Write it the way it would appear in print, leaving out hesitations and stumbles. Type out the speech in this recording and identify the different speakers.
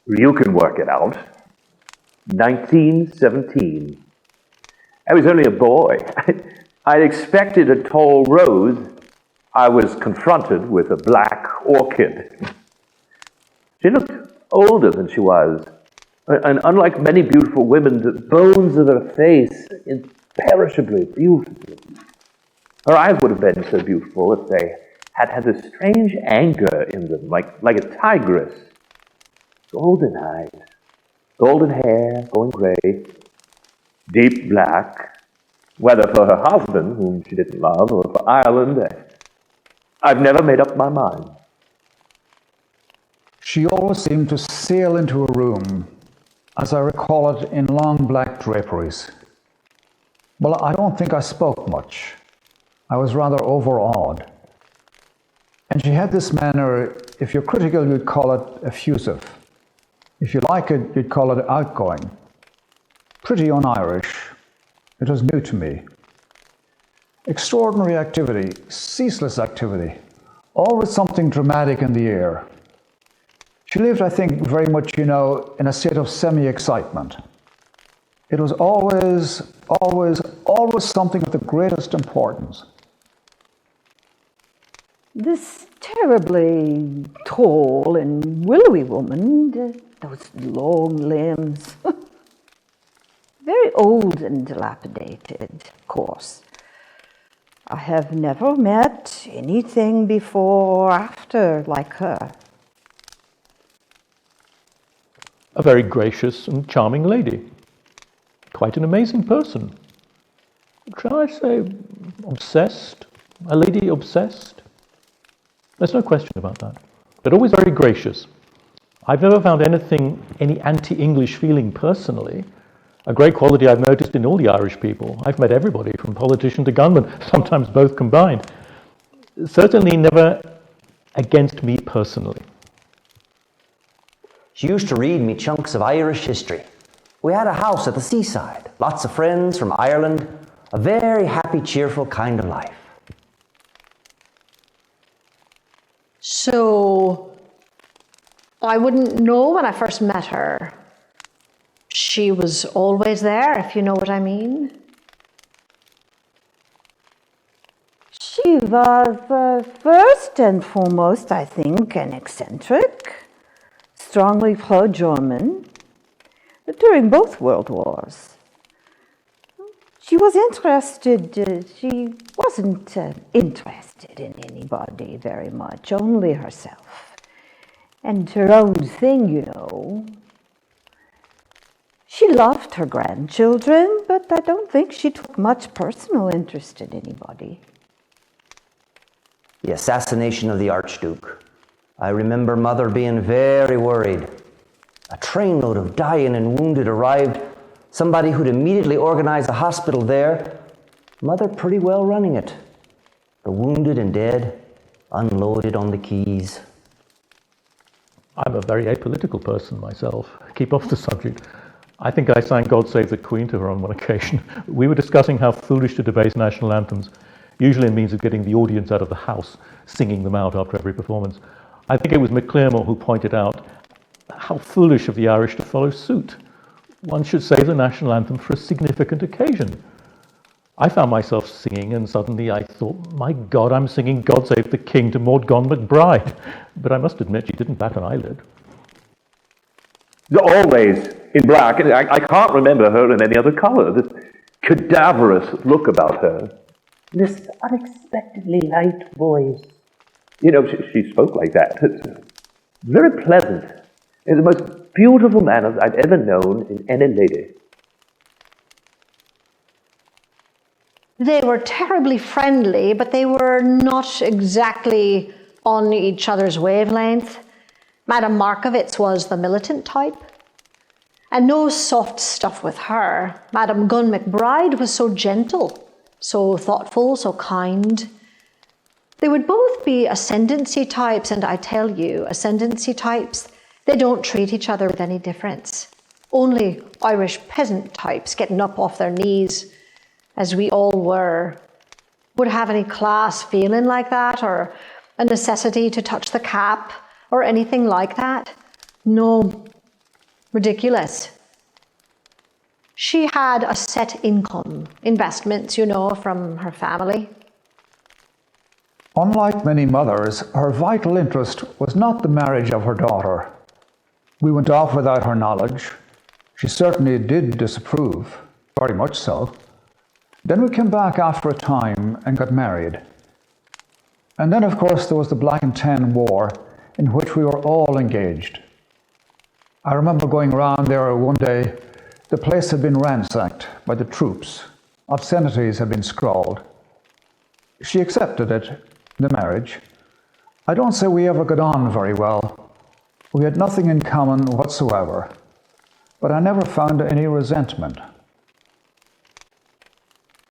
Speaker 1: You can work it out. 1917. I was only a boy. I expected a tall rose. I was confronted with a black orchid. She looked older than she was. And unlike many beautiful women, the bones of her face imperishably beautiful. Her eyes would have been so beautiful if they had had a strange anger in them, like a tigress. Golden eyes, golden hair, going gray, deep black. Whether for her husband, whom she didn't love, or for Ireland, I've never made up my mind.
Speaker 2: She always seemed to sail into a room, as I recall it, in long black draperies. Well, I don't think I spoke much. I was rather overawed. And she had this manner, if you're critical, you'd call it effusive. If you like it, you'd call it outgoing. Pretty un-Irish. It was new to me. Extraordinary activity, ceaseless activity, always something dramatic in the air. She lived, I think, very much, in a state of semi-excitement. It was always something of the greatest importance.
Speaker 3: This terribly tall and willowy woman, those long limbs, very old and dilapidated, of course. I have never met anything before or after like her.
Speaker 4: A very gracious and charming lady. Quite an amazing person. Shall I say obsessed? A lady obsessed? There's no question about that. But always very gracious. I've never found any anti-English feeling personally. A great quality I've noticed in all the Irish people. I've met everybody, from politician to gunman, sometimes both combined. Certainly never against me personally.
Speaker 5: She used to read me chunks of Irish history. We had a house at the seaside, lots of friends from Ireland, a very happy, cheerful kind of life.
Speaker 6: So, I wouldn't know when I first met her. She was always there, if you know what I mean.
Speaker 3: She was, first and foremost, I think, an eccentric, strongly pro-German, during both World Wars. She was interested, she wasn't interested in anybody very much, only herself. And her own thing, She loved her grandchildren, but I don't think she took much personal interest in anybody.
Speaker 5: The assassination of the Archduke. I remember Mother being very worried. A trainload of dying and wounded arrived. Somebody who'd immediately organize a hospital there. Mother pretty well running it. The wounded and dead unloaded on the quays.
Speaker 4: I'm a very apolitical person myself. Keep off the subject. I think I sang God Save the Queen to her on one occasion. We were discussing how foolish to debase national anthems, usually a means of getting the audience out of the house, singing them out after every performance. I think it was McClermont who pointed out how foolish of the Irish to follow suit. One should save the national anthem for a significant occasion. I found myself singing, and suddenly I thought, my God, I'm singing God Save the King to Maud Gonne McBride. But I must admit, she didn't bat an eyelid.
Speaker 1: Always in black. I can't remember her in any other color. This cadaverous look about her. This unexpectedly light voice. She spoke like that. It's very pleasant. It's the most beautiful manners I've ever known in any lady.
Speaker 6: They were terribly friendly, but they were not exactly on each other's wavelength. Madame Markovitz was the militant type, and no soft stuff with her. Madame Gonne McBride was so gentle, so thoughtful, so kind. They would both be ascendancy types, and I tell you, ascendancy types, they don't treat each other with any difference. Only Irish peasant types getting up off their knees, as we all were, would have any class feeling like that, or a necessity to touch the cap, or anything like that. No, ridiculous. She had a set income, investments, you know, from her family.
Speaker 2: Unlike many mothers, her vital interest was not the marriage of her daughter. We went off without her knowledge. She certainly did disapprove, very much so. Then we came back after a time and got married. And then, of course, there was the Black and Tan War, in which we were all engaged. I remember going round there one day. The place had been ransacked by the troops. Obscenities had been scrawled. She accepted it, the marriage. I don't say we ever got on very well. We had nothing in common whatsoever. But I never found any resentment.